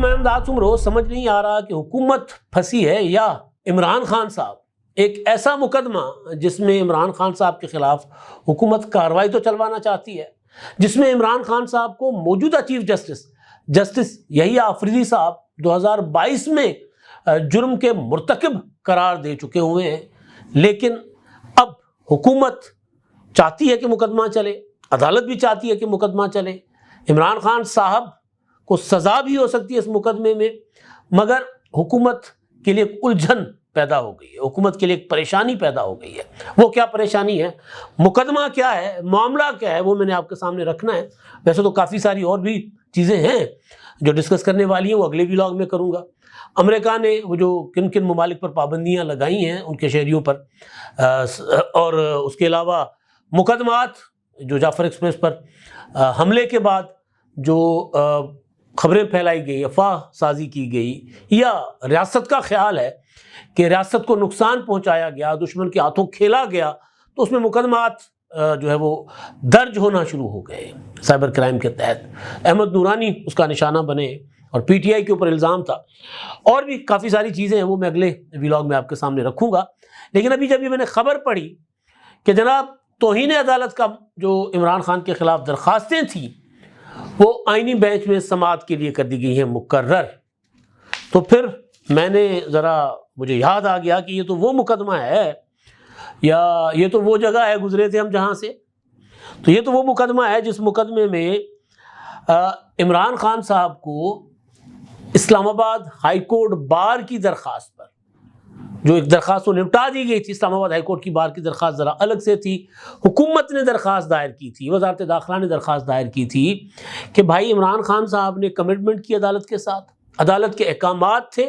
میں امداد عمرو سمجھ نہیں آ رہا کہ حکومت پھنسی ہے یا عمران خان صاحب ایک ایسا مقدمہ جس میں عمران خان صاحب کے خلاف حکومت کارروائی تو چلوانا چاہتی ہے، جس میں عمران خان صاحب کو موجودہ چیف جسٹس یحییٰ آفریدی صاحب 2022 میں جرم کے مرتکب قرار دے چکے ہوئے ہیں، لیکن اب حکومت چاہتی ہے کہ مقدمہ چلے، عدالت بھی چاہتی ہے کہ مقدمہ چلے، عمران خان صاحب کو سزا بھی ہو سکتی ہے اس مقدمے میں، مگر حکومت کے لیے ایک الجھن پیدا ہو گئی ہے، حکومت کے لیے ایک پریشانی پیدا ہو گئی ہے۔ وہ کیا پریشانی ہے، مقدمہ کیا ہے، معاملہ کیا ہے، وہ میں نے آپ کے سامنے رکھنا ہے۔ ویسے تو کافی ساری اور بھی چیزیں ہیں جو ڈسکس کرنے والی ہیں، وہ اگلے ویلاگ میں کروں گا۔ امریکہ نے وہ جو کن کن ممالک پر پابندیاں لگائی ہیں ان کے شہریوں پر، اور اس کے علاوہ مقدمات جو جعفر ایکسپریس پر حملے کے بعد جو خبریں پھیلائی گئی، افواہ سازی کی گئی، یا ریاست کا خیال ہے کہ ریاست کو نقصان پہنچایا گیا، دشمن کے ہاتھوں کھیلا گیا، تو اس میں مقدمات جو ہے وہ درج ہونا شروع ہو گئے سائبر کرائم کے تحت۔ احمد نورانی اس کا نشانہ بنے اور پی ٹی آئی کے اوپر الزام تھا، اور بھی کافی ساری چیزیں ہیں، وہ میں اگلے ویلاگ میں آپ کے سامنے رکھوں گا۔ لیکن ابھی جب یہ میں نے خبر پڑھی کہ جناب توہین عدالت کا جو عمران خان کے خلاف درخواستیں تھیں وہ آئینی بینچ میں سماعت کے لیے کر دی گئی ہیں مقرر، تو پھر میں نے مجھے یاد آ گیا کہ یہ تو وہ مقدمہ ہے، یا یہ تو وہ جگہ ہے گزرے تھے ہم جہاں سے، تو یہ تو وہ مقدمہ ہے جس مقدمے میں عمران خان صاحب کو اسلام آباد ہائی کورٹ بار کی درخواست پر، جو ایک درخواست وہ نمٹا دی گئی تھی، اسلام آباد ہائی کورٹ کی بار کی درخواست ذرا الگ سے تھی، حکومت نے درخواست دائر کی تھی، وزارت داخلہ نے درخواست دائر کی تھی کہ بھائی عمران خان صاحب نے کمٹمنٹ کی عدالت کے ساتھ، عدالت کے احکامات تھے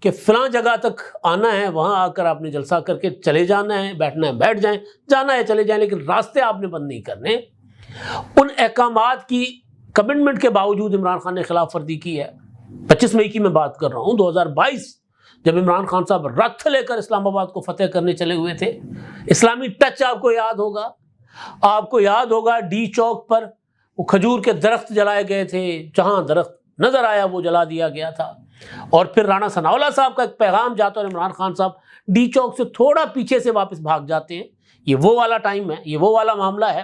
کہ فلاں جگہ تک آنا ہے، وہاں آ کر آپ نے جلسہ کر کے چلے جانا ہے، بیٹھنا ہے بیٹھ جائیں، جانا ہے چلے جائیں، لیکن راستے آپ نے بند نہیں کرنے۔ ان احکامات کی کمٹمنٹ کے باوجود عمران خان نے خلاف ورزی کی ہے۔ 25 مئی کی میں بات کر رہا ہوں، 2022، جب عمران خان صاحب رتھ لے کر اسلام آباد کو فتح کرنے چلے ہوئے تھے۔ اسلامی ٹچ آپ کو یاد ہوگا ڈی چوک پر وہ کھجور کے درخت جلائے گئے تھے، جہاں درخت نظر آیا وہ جلا دیا گیا تھا، اور پھر رانا ثناءاللہ صاحب کا ایک پیغام جاتا اور عمران خان صاحب ڈی چوک سے تھوڑا پیچھے سے واپس بھاگ جاتے ہیں۔ یہ وہ والا ٹائم ہے، یہ وہ والا معاملہ ہے۔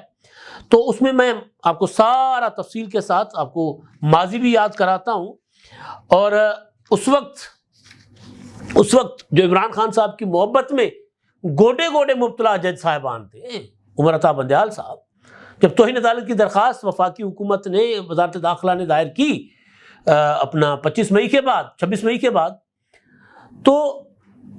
تو اس میں آپ کو سارا تفصیل کے ساتھ آپ کو ماضی بھی یاد کراتا ہوں، اور اس وقت جو عمران خان صاحب کی محبت میں گوڈے گوڈے مبتلا جج صاحبان تھے، عمر عطا بندیال صاحب، جب توہین عدالت کی درخواست وفاقی حکومت نے، وزارت داخلہ نے دائر کی اپنا 25 مئی کے بعد، 26 مئی کے بعد، تو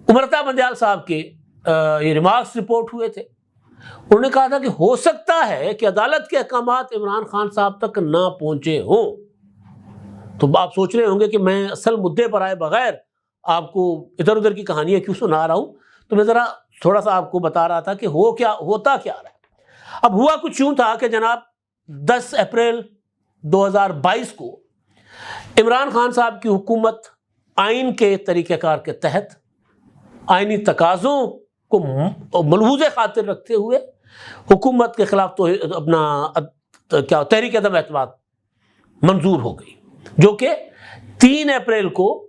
عمر عطا بندیال صاحب کے یہ ریمارکس رپورٹ ہوئے تھے۔ انہوں نے کہا تھا کہ ہو سکتا ہے کہ عدالت کے احکامات عمران خان صاحب تک نہ پہنچے ہوں۔ تو آپ سوچ رہے ہوں گے کہ میں اصل مدعے پر آئے بغیر آپ کو ادھر ادھر کی کہانیاں کیوں سنا رہا ہوں، تو میں ذرا تھوڑا سا آپ کو بتا رہا تھا کہ ہوتا کیا رہا ہے۔ اب ہوا کچھ یوں تھا کہ جناب 10 اپریل 2022 کو عمران خان صاحب کی حکومت آئین کے طریقہ کار کے تحت آئینی تقاضوں کو ملحوظ خاطر رکھتے ہوئے حکومت کے خلاف تو اپنا تحریک عدم اعتماد منظور ہو گئی، جو کہ 3 اپریل کو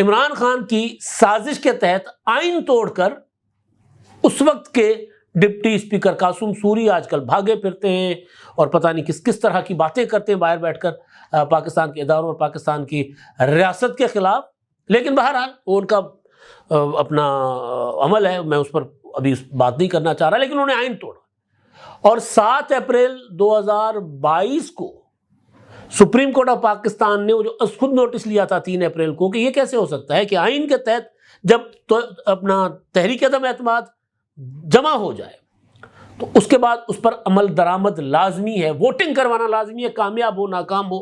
عمران خان کی سازش کے تحت آئین توڑ کر اس وقت کے ڈپٹی اسپیکر قاسم سوری آج کل بھاگے پھرتے ہیں اور پتہ نہیں کس طرح کی باتیں کرتے ہیں باہر بیٹھ کر پاکستان کے اداروں اور پاکستان کی ریاست کے خلاف، لیکن بہرحال وہ ان کا اپنا عمل ہے، میں اس پر ابھی بات نہیں کرنا چاہ رہا، لیکن انہوں نے آئین توڑا۔ اور 7 اپریل 2022 کو سپریم کورٹ آف پاکستان نے وہ جو خود نوٹس لیا تھا 3 اپریل کو، کہ یہ کیسے ہو سکتا ہے کہ آئین کے تحت جب تو اپنا تحریک عدم اعتماد جمع ہو جائے تو اس کے بعد اس پر عمل درآمد لازمی ہے، ووٹنگ کروانا لازمی ہے، کامیاب ہو ناکام ہو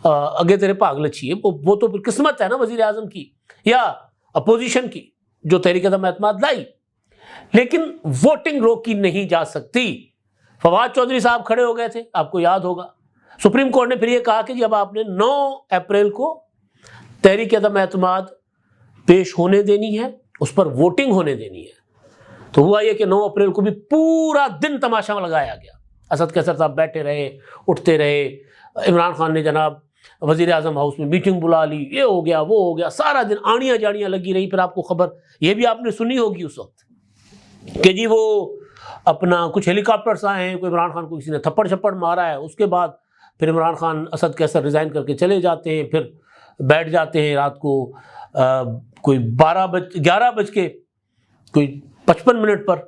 اگے تیرے پاگ لچھی ہے، وہ تو پھر قسمت ہے نا وزیر اعظم کی یا اپوزیشن کی جو تحریک عدم اعتماد لائی، لیکن ووٹنگ روکی نہیں جا سکتی۔ فواد چودھری صاحب کھڑے ہو گئے تھے، آپ کو یاد ہوگا، سپریم کورٹ نے پھر یہ کہا کہ جب آپ نے 9 اپریل کو تحریک عدم اعتماد پیش ہونے دینی ہے، اس پر ووٹنگ ہونے دینی ہے، تو ہوا یہ کہ 9 اپریل کو بھی پورا دن تماشا لگایا گیا۔ اسد کیسر صاحب بیٹھے رہے، اٹھتے رہے، عمران خان نے جناب وزیر اعظم ہاؤس میں میٹنگ بلا لی، یہ ہو گیا وہ ہو گیا، سارا دن آڑیاں جاڑیاں لگی رہی. پھر آپ کو خبر یہ بھی آپ نے سنی ہوگی اس وقت کہ جی وہ اپنا کچھ ہیلی کاپٹرس آئے ہیں، کوئی عمران خان کو کسی نے تھپڑ چھپڑ مارا ہے. اس کے بعد پھر عمران خان اسد کیسر ریزائن کر کے چلے جاتے ہیں، پھر بیٹھ جاتے ہیں رات کو کوئی 11:55 پر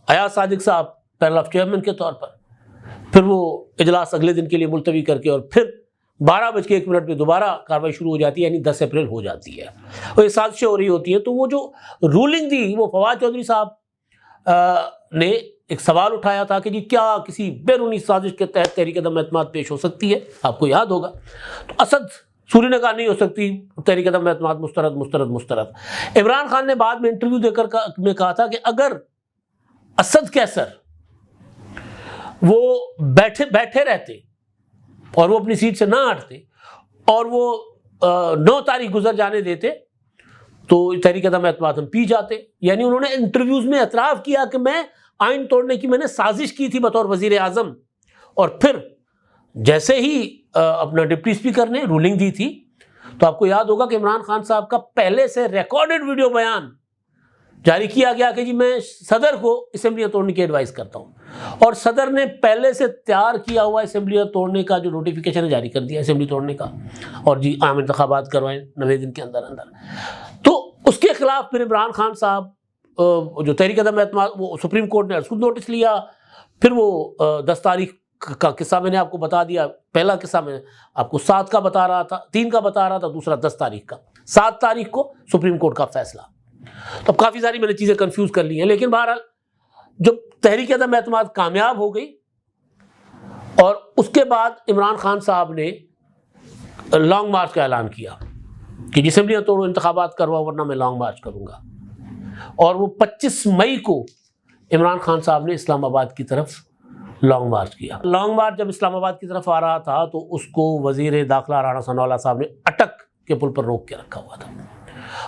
ایاز صادق صاحب پینل آف چیئرمین کے طور پر، پھر وہ اجلاس اگلے دن کے لیے ملتوی کر کے، اور پھر 12:01 پہ دوبارہ کاروائی شروع ہو جاتی ہے، یعنی 10 اپریل ہو جاتی ہے. اور یہ سازشیں ہو رہی ہوتی ہیں. تو وہ جو رولنگ تھی وہ فواد چودھری صاحب نے ایک سوال اٹھایا تھا کہ جی کیا کسی بیرونی سازش کے تحت تحریک عدم اعتماد پیش ہو سکتی ہے؟ آپ کو یاد ہوگا تو اسد سوری نے کہا نہیں ہو سکتی، تحریک عدم اعتماد مسترد. عمران خان نے بعد میں انٹرویو دے کر میں کہا تھا کہ اگر اسد کیسر وہ بیٹھے رہتے اور وہ اپنی سیٹ سے نہ ہٹتے اور وہ 9 تاریخ گزر جانے دیتے تو تحریک عدم اعتماد ہم پی جاتے. یعنی انہوں نے انٹرویوز میں اعتراف کیا کہ میں آئین توڑنے کی میں نے سازش کی تھی بطور وزیر اعظم. اور پھر جیسے ہی اپنا ڈپٹی اسپیکر نے رولنگ دی تھی تو آپ کو یاد ہوگا کہ عمران خان صاحب کا پہلے سے ریکارڈڈ ویڈیو بیان جاری کیا گیا کہ جی میں صدر کو اسمبلیاں توڑنے کی ایڈوائز کرتا ہوں، اور صدر نے پہلے سے تیار کیا ہوا اسمبلیاں توڑنے کا جو نوٹیفیکیشن جاری کر دیا اسمبلی توڑنے کا، اور جی عام انتخابات کروائیں 90 دن کے اندر. تو اس کے خلاف پھر عمران خان صاحب جو تحریک عدم اعتماد وہ سپریم کورٹ نے خود نوٹس لیا. پھر وہ 10 تاریخ کا قصہ میں نے آپ کو بتا دیا. پہلا قصہ میں آپ کو 7 کا بتا رہا تھا، 3 کا بتا رہا تھا، دوسرا 10 تاریخ کا. 7 تاریخ کو سپریم کورٹ کا فیصلہ. تو اب کافی ساری میں نے چیزیں کنفیوز کر لی ہیں، لیکن بہرحال جب تحریک عدم اعتماد کامیاب ہو گئی اور اس کے بعد عمران خان صاحب نے لانگ مارچ کا اعلان کیا کہ اسمبلیاں توڑو، انتخابات کرواؤ ورنہ میں لانگ مارچ کروں گا. اور وہ 25 مئی کو عمران خان صاحب نے اسلام آباد کی طرف لانگ مارچ کیا. لانگ مارچ جب اسلام آباد کی طرف آ رہا تھا تو اس کو وزیر داخلہ رانا ثناءاللہ صاحب نے اٹک کے پل پر روک کے رکھا ہوا تھا.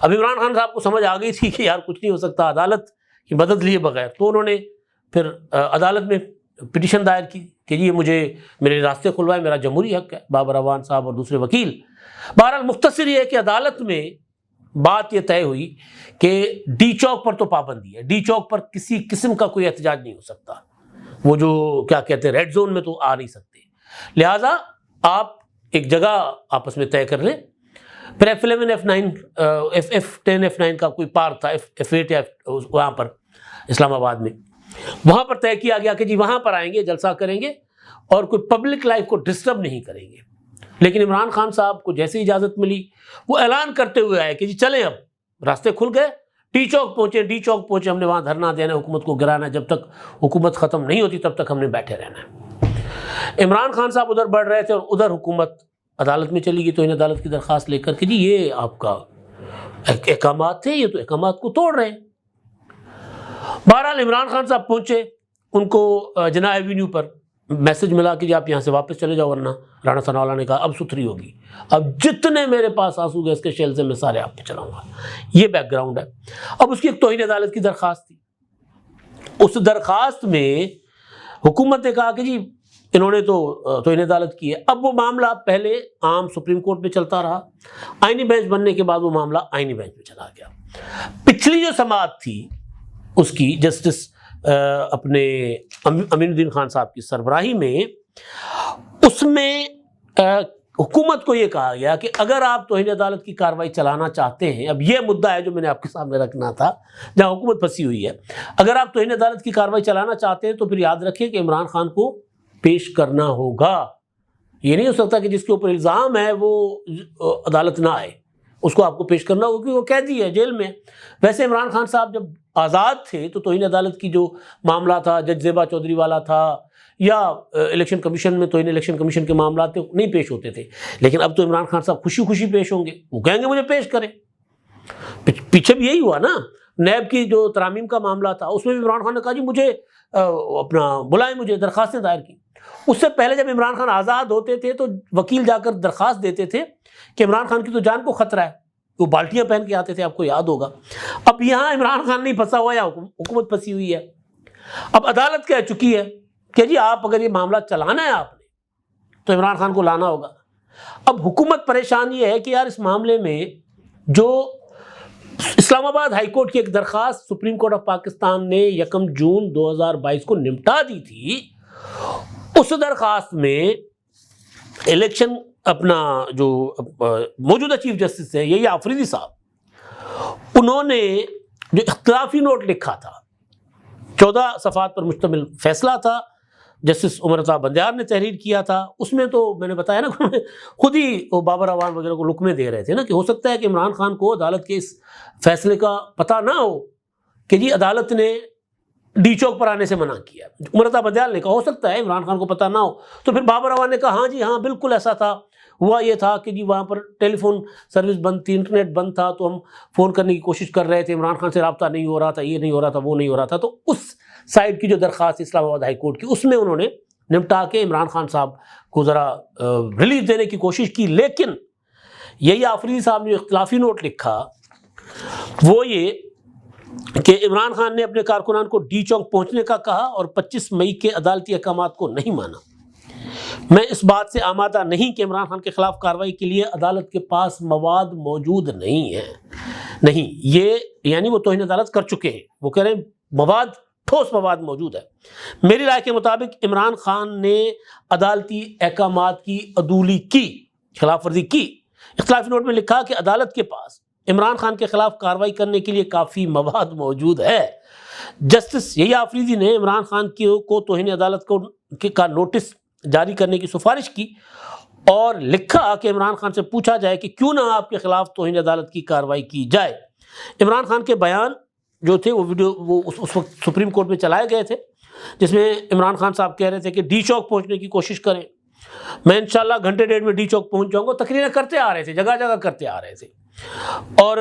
اب عمران خان صاحب کو سمجھ آ گئی تھی کہ یار کچھ نہیں ہو سکتا عدالت کی مدد لیے بغیر. تو انہوں نے پھر عدالت میں پٹیشن دائر کی کہ جی مجھے میرے راستے کھلوائے، میرا جمہوری حق ہے، بابر اعوان صاحب اور دوسرے وکیل. بہرحال مختصر یہ ہے کہ عدالت میں بات یہ طے ہوئی کہ ڈی چوک پر تو پابندی ہے، ڈی چوک پر کسی قسم کا کوئی احتجاج نہیں ہو سکتا، وہ جو کیا کہتے ہیں ریڈ زون میں تو آ نہیں سکتے، لہٰذا آپ ایک جگہ آپس میں طے کر لیں. پھر F11 F9 F10 F9 کا کوئی پارک تھا، F8 وہاں پر اسلام آباد میں، وہاں پر طے کیا گیا کہ جی وہاں پر آئیں گے، جلسہ کریں گے اور کوئی پبلک لائف کو ڈسٹرب نہیں کریں گے. لیکن عمران خان صاحب کو جیسے اجازت ملی وہ اعلان کرتے ہوئے آئے کہ جی چلیں اب راستے کھل گئے، ڈی چوک پہنچے، ہم نے وہاں دھرنا دینا ہے، حکومت کو گرانا ہے، جب تک حکومت ختم نہیں ہوتی تب تک ہم نے بیٹھے رہنا ہے. عمران خان صاحب ادھر بڑھ رہے تھے اور ادھر حکومت عدالت میں چلی گئی توہین عدالت کی درخواست لے کر کہ جی یہ آپ کا احکامات تھے، یہ تو احکامات کو توڑ رہے ہیں. بہرحال عمران خان صاحب پہنچے، ان کو جناح ایوینیو پر میسج ملا کہ جی آپ یہاں سے واپس چلے جاؤ ورنہ رانا ثناءاللہ نے کہا اب ستھری ہوگی، اب جتنے میرے پاس آنسو گیس کے شیلز ہیں میں سارے آپ پہ چلاؤں گا. یہ بیک گراؤنڈ ہے. اب اس کی ایک توہین عدالت کی درخواست تھی. اس درخواست میں حکومت نے کہا کہ جی انہوں نے تو توہین عدالت کی ہے. اب وہ معاملہ پہلے عام سپریم کورٹ میں چلتا رہا، آئینی بینچ بننے کے بعد وہ معاملہ آئینی بینچ میں چلا گیا. پچھلی جو سماعت تھی اس کی جسٹس اپنے امین الدین خان صاحب کی سربراہی میں، اس میں حکومت کو یہ کہا گیا کہ اگر آپ توہین عدالت کی کارروائی چلانا چاہتے ہیں، اب یہ مدعا ہے جو میں نے آپ کے سامنے رکھنا تھا جہاں حکومت پھنسی ہوئی ہے، اگر آپ توہین عدالت کی کارروائی چلانا چاہتے ہیں تو پھر یاد رکھیں کہ عمران خان کو پیش کرنا ہوگا. یہ نہیں ہو سکتا کہ جس کے اوپر الزام ہے وہ عدالت نہ آئے، اس کو آپ کو پیش کرنا ہوگا کیونکہ وہ قیدی ہے، جیل میں. ویسے عمران خان صاحب جب آزاد تھے تو توہین عدالت کی جو معاملہ تھا جج زیبا چودھری والا تھا یا الیکشن کمیشن میں توہین الیکشن کمیشن کے معاملات تھے نہیں پیش ہوتے تھے. لیکن اب تو عمران خان صاحب خوشی خوشی پیش ہوں گے، وہ کہیں گے مجھے پیش کریں. پیچھے بھی یہی ہوا نا، نیب کی جو ترامیم کا معاملہ تھا اس میں بھی عمران خان نے کہا جی مجھے اپنا بلائیں، مجھے درخواستیں دائر کی. اس سے پہلے جب عمران خان آزاد ہوتے تھے تو وکیل جا کر درخواست دیتے تھے کہ عمران خان کی تو جان کو خطرہ ہے، وہ بالٹیاں پہن کے آتے تھے، آپ کو یاد ہوگا. اب یہاں عمران خان نہیں پھنسا ہوا، یا حکومت پھنسی ہوئی ہے. اب عدالت کہہ چکی ہے کہ جی آپ اگر یہ معاملہ چلانا ہے آپ نے تو عمران خان کو لانا ہوگا. اب حکومت پریشان یہ ہے کہ یار اس معاملے میں جو اسلام آباد ہائی کورٹ کی ایک درخواست سپریم کورٹ آف پاکستان نے 1 جون 2022 کو نمٹا دی تھی، اس درخواست میں الیکشن اپنا جو موجودہ چیف جسٹس ہے یہ آفریدی صاحب، انہوں نے جو اختلافی نوٹ لکھا تھا، 14 صفحات پر مشتمل فیصلہ تھا، جسٹس عمر عطا بندیار نے تحریر کیا تھا، اس میں تو میں نے بتایا نا کہ خود ہی وہ بابر اعوان وغیرہ کو لکمے دے رہے تھے نا کہ ہو سکتا ہے کہ عمران خان کو عدالت کے اس فیصلے کا پتہ نہ ہو کہ جی عدالت نے ڈی چوک پر آنے سے منع کیا۔ عمر عطا بندیار نے کہا ہو سکتا ہے عمران خان کو پتہ نہ ہو، تو پھر بابر اعوان نے کہا ہاں جی ہاں بالکل ایسا تھا، ہوا یہ تھا کہ جی وہاں پر ٹیلی فون سروس بند تھی، انٹرنیٹ بند تھا، تو ہم فون کرنے کی کوشش کر رہے تھے، عمران خان سے رابطہ نہیں ہو رہا تھا، یہ نہیں ہو رہا تھا، وہ نہیں ہو رہا تھا۔ تو اس سائڈ کی جو درخواست اسلام آباد ہائی کورٹ کی، اس میں انہوں نے نمٹا کے عمران خان صاحب کو ذرا ریلیف دینے کی کوشش کی، لیکن یہی آفریدی صاحب نے جو اختلافی نوٹ لکھا وہ یہ کہ عمران خان نے اپنے کارکنان کو ڈی چوک پہنچنے کا کہا اور 25 مئی کے عدالتی احکامات کو نہیں مانا۔ میں اس بات سے آمادہ نہیں کہ عمران خان کے خلاف کارروائی کے لیے عدالت کے پاس مواد موجود نہیں ہے۔ نہیں، یہ یعنی وہ توہین عدالت کر چکے ہیں، وہ کہہ رہے ہیں مواد، ٹھوس مواد موجود ہے۔ میری رائے کے مطابق عمران خان نے عدالتی احکامات کی عدولی کی، خلاف ورزی کی۔ اختلافی نوٹ میں لکھا کہ عدالت کے پاس عمران خان کے خلاف کارروائی کرنے کے لیے کافی مواد موجود ہے۔ جسٹس یحییٰ آفریدی نے عمران خان کو توہین عدالت کا نوٹس جاری کرنے کی سفارش کی اور لکھا کہ عمران خان سے پوچھا جائے کہ کیوں نہ آپ کے خلاف توہین عدالت کی کارروائی کی جائے۔ عمران خان کے بیان جو تھے وہ اس وقت سپریم کورٹ میں چلائے گئے تھے، جس میں عمران خان صاحب کہہ رہے تھے کہ ڈی چوک پہنچنے کی کوشش کریں، میں انشاءاللہ گھنٹے ڈیڑھ میں ڈی چوک پہنچ جاؤں گا۔ تقریریں کرتے آ رہے تھے، جگہ جگہ کرتے آ رہے تھے۔ اور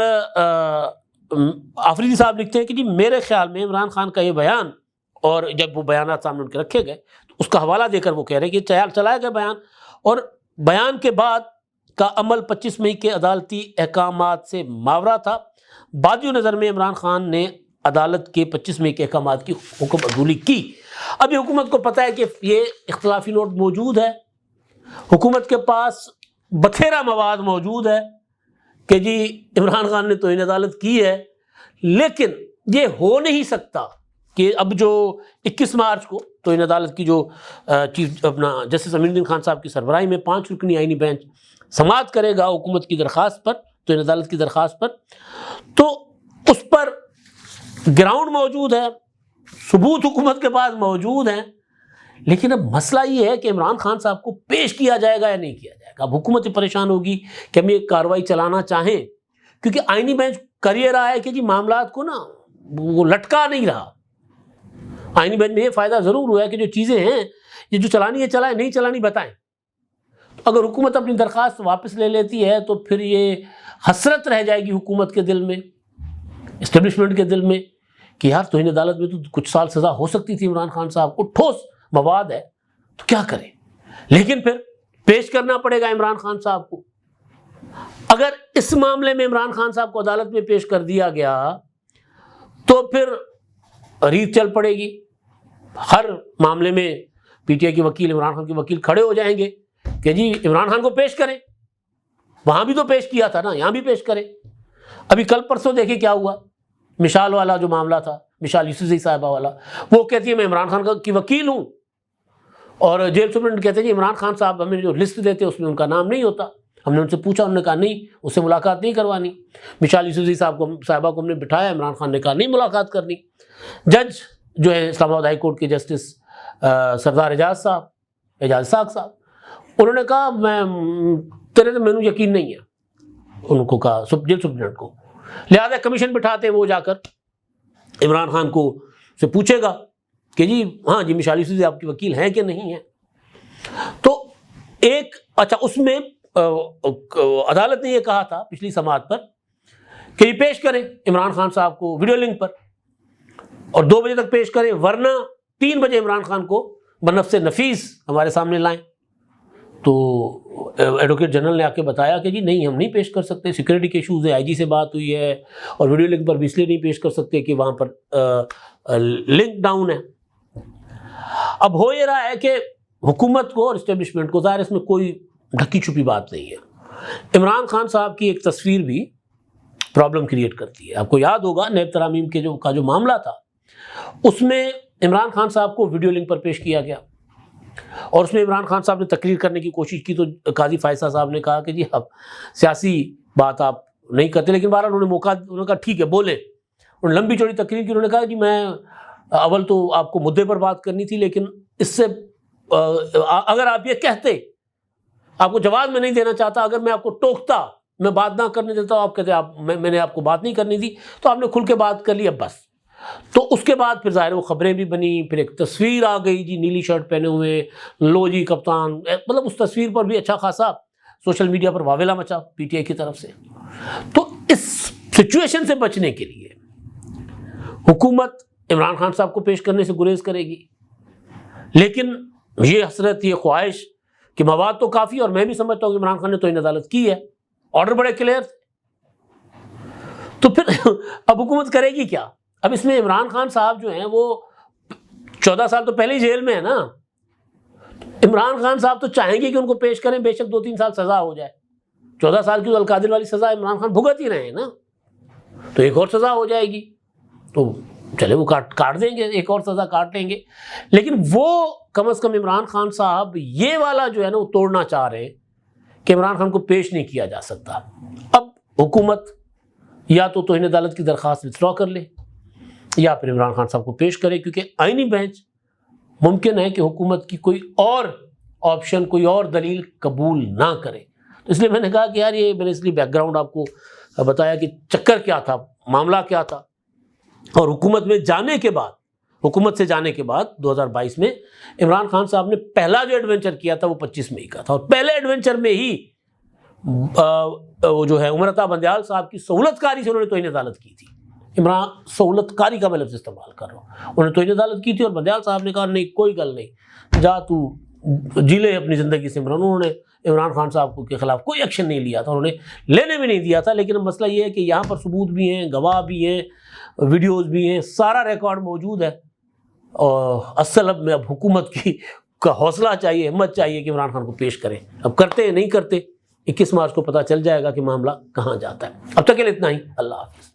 آفریدی صاحب لکھتے ہیں کہ جی میرے خیال میں عمران خان کا یہ بیان، اور جب وہ بیانات سامنے ان کے رکھے گئے تو اس کا حوالہ دے کر وہ کہہ رہے ہیں کہ چلایا گیا بیان، اور بیان کے بعد کا عمل 25 مئی کے عدالتی احکامات سے ماورا تھا۔ بادی نظر میں عمران خان نے عدالت کے 25 مئی کے احکامات کی حکم عدولی کی۔ ابھی حکومت کو پتہ ہے کہ یہ اختلافی نوٹ موجود ہے، حکومت کے پاس بتھیرا مواد موجود ہے کہ جی عمران خان نے توہین عدالت کی ہے، لیکن یہ ہو نہیں سکتا کہ اب جو 21 مارچ کو توہین عدالت کی جو چیف اپنا جسٹس امین الدین خان صاحب کی سربراہی میں 5 رکنی آئینی بینچ سماعت کرے گا حکومت کی درخواست پر، توہین عدالت کی درخواست پر، تو اس پر گراؤنڈ موجود ہے، ثبوت حکومت کے پاس موجود ہیں، لیکن اب مسئلہ یہ ہے کہ عمران خان صاحب کو پیش کیا جائے گا یا نہیں کیا جائے گا۔ اب حکومت پریشان ہوگی کہ ہم یہ کارروائی چلانا چاہیں، کیونکہ آئینی بینچ کر یہ رہا ہے کہ جی معاملات کو نا وہ لٹکا نہیں رہا۔ آئینی بینچ میں یہ فائدہ ضرور ہوا ہے کہ جو چیزیں ہیں یہ جو چلانی ہے چلائیں، نہیں چلانی بتائیں۔ اگر حکومت اپنی درخواست واپس لے لیتی ہے تو پھر یہ حسرت رہ جائے گی حکومت کے دل میں، اسٹیبلشمنٹ کے دل میں، کہ یار توہین عدالت میں تو کچھ سال سزا ہو سکتی تھی عمران خان صاحب کو، ٹھوس مواد ہے تو کیا کریں۔ لیکن پھر پیش کرنا پڑے گا عمران خان صاحب کو۔ اگر اس معاملے میں عمران خان صاحب کو عدالت میں پیش کر دیا گیا تو پھر ریت چل پڑے گی، ہر معاملے میں پی ٹی آئی کے وکیل، عمران خان کے وکیل کھڑے ہو جائیں گے کہ جی عمران خان کو پیش کریں، وہاں بھی تو پیش کیا تھا نا، یہاں بھی پیش کریں۔ ابھی کل پرسوں دیکھیں کیا ہوا، مشال والا جو معاملہ تھا، مشال یوسفزئی صاحبہ والا، وہ کہتی ہے میں عمران خان کی وکیل ہوں، اور جیل سپرنٹنڈنٹ کہتے ہیں جی عمران خان صاحب ہمیں جو لسٹ دیتے اس میں ان کا نام نہیں ہوتا۔ ہم نے ان سے پوچھا، انہوں نے کہا نہیں، اس سے ملاقات نہیں کروانی۔ مشال یوسفزئی صاحبہ کو ہم نے بٹھایا، عمران خان نے کہا نہیں ملاقات کرنی۔ جج جو ہے اسلام آباد ہائی کورٹ کے جسٹس سردار اعجاز اسحاق صاحب، انہوں نے کہا میں تیرے تو مینو یقین نہیں ہے، ان کو کہا جیل سپرنٹنڈنٹ کو، لہٰذا کمیشن بٹھاتے وہ جا کر عمران خان کو سے پوچھے گا کہ جی ہاں جی مشال یوسفزئی آپ کی وکیل ہیں کہ نہیں ہیں۔ تو ایک اچھا اس میں عدالت نے یہ کہا تھا پچھلی سماعت پر کہ یہ پیش کریں عمران خان صاحب کو ویڈیو لنک پر، اور 2 بجے تک پیش کریں، ورنہ 3 بجے عمران خان کو بنفس نفیس ہمارے سامنے لائیں۔ تو ایڈوکیٹ جنرل نے آ کے بتایا کہ جی نہیں ہم نہیں پیش کر سکتے، سیکورٹی کے ایشوز ہے، آئی جی سے بات ہوئی ہے، اور ویڈیو لنک پر بھی اس لیے نہیں پیش کر سکتے کہ وہاں پر لنک ڈاؤن ہے۔ اب ہو یہ رہا ہے کہ حکومت کو اور اسٹیبلشمنٹ کو ظاہر اس میں کوئی ڈھکی چھپی بات نہیں ہے۔ عمران خان صاحب کی ایک تصویر بھی پرابلم کریٹ کرتی ہے۔ آپ کو یاد ہوگا نیب ترامیم کے جو معاملہ تھا، اس میں عمران خان صاحب کو ویڈیو لنک پر پیش کیا گیا اور اس میں عمران خان صاحب نے تقریر کرنے کی کوشش کی تو قاضی فائصہ صاحب نے کہا کہ جی اب سیاسی بات آپ نہیں کرتے، لیکن بہرحال انہوں نے موقع، انہوں نے کہا ٹھیک ہے بولے، انہوں نے لمبی چوڑی تقریر کی۔ انہوں نے کہا جی میں اول تو آپ کو مدعے پر بات کرنی تھی، لیکن اس سے اگر آپ یہ کہتے، آپ کو جواب میں نہیں دینا چاہتا، اگر میں آپ کو ٹوکتا، میں بات نہ کرنے دیتا، آپ کہتے میں نے آپ کو بات نہیں کرنی تھی، تو آپ نے کھل کے بات کر لی، اب بس۔ تو اس کے بعد پھر ظاہر وہ خبریں بھی بنی، پھر ایک تصویر آ گئی جی نیلی شرٹ پہنے ہوئے، لو جی کپتان، مطلب اس تصویر پر بھی اچھا خاصا سوشل میڈیا پر واویلا مچا پی ٹی آئی کی طرف سے۔ تو اس سچویشن سے بچنے کے لیے حکومت عمران خان صاحب کو پیش کرنے سے گریز کرے گی، لیکن یہ حسرت، یہ خواہش کہ مواد تو کافی، اور میں بھی سمجھتا ہوں کہ عمران خان نے توہین عدالت کی ہے، آرڈر بڑے کلیئر تھے، تو پھر اب حکومت کرے گی کیا؟ اب اس میں عمران خان صاحب جو ہیں وہ 14 سال تو پہلے ہی جیل میں ہے نا، عمران خان صاحب تو چاہیں گے کہ ان کو پیش کریں، بے شک 2-3 سال سزا ہو جائے، 14 سال کی تو القادر والی سزا عمران خان بھگت ہی رہے ہیں نا، تو ایک اور سزا ہو جائے گی، تو چلے وہ کاٹ دیں گے، ایک اور سزا کاٹ لیں گے، لیکن وہ کم از کم عمران خان صاحب یہ والا جو ہے نا وہ توڑنا چاہ رہے ہیں کہ عمران خان کو پیش نہیں کیا جا سکتا۔ اب حکومت یا تو توہین عدالت کی درخواست وتھڈرا کر لے یا پھر عمران خان صاحب کو پیش کرے، کیونکہ آئینی بینچ ممکن ہے کہ حکومت کی کوئی اور آپشن، کوئی اور دلیل قبول نہ کرے۔ تو اس لیے میں نے کہا کہ یار یہ میں نے اس لیے بیک گراؤنڈ آپ کو بتایا کہ چکر کیا تھا، معاملہ کیا تھا، اور حکومت میں جانے کے بعد، حکومت سے جانے کے بعد 2022 میں عمران خان صاحب نے پہلا جو ایڈونچر کیا تھا وہ 25 مئی کا تھا، اور پہلے ایڈونچر میں ہی وہ جو ہے عمر عطا بندیال صاحب کی سہولت کاری سے انہوں نے توہین عدالت کی تھی۔ عمران سہولت کاری کا میں لفظ استعمال کر رہا ہوں، انہوں نے توہین عدالت کی تھی، اور بندیال صاحب نے کہا نہیں کوئی گل نہیں، جا تو جی لے اپنی زندگی سے عمران۔ انہوں نے عمران خان صاحب کے خلاف کوئی ایکشن نہیں لیا تھا، انہوں نے لینے بھی نہیں دیا تھا، لیکن مسئلہ یہ ہے کہ یہاں پر ثبوت بھی ہیں، گواہ بھی ہیں، ویڈیوز بھی ہیں، سارا ریکارڈ موجود ہے، اور اصل اب میں حکومت کا حوصلہ چاہیے، ہمت چاہیے کہ عمران خان کو پیش کریں۔ اب کرتے ہیں نہیں کرتے، 21 مارچ کو پتہ چل جائے گا کہ معاملہ کہاں جاتا ہے۔ اب تک کے لیے اتنا ہی، اللہ حافظ۔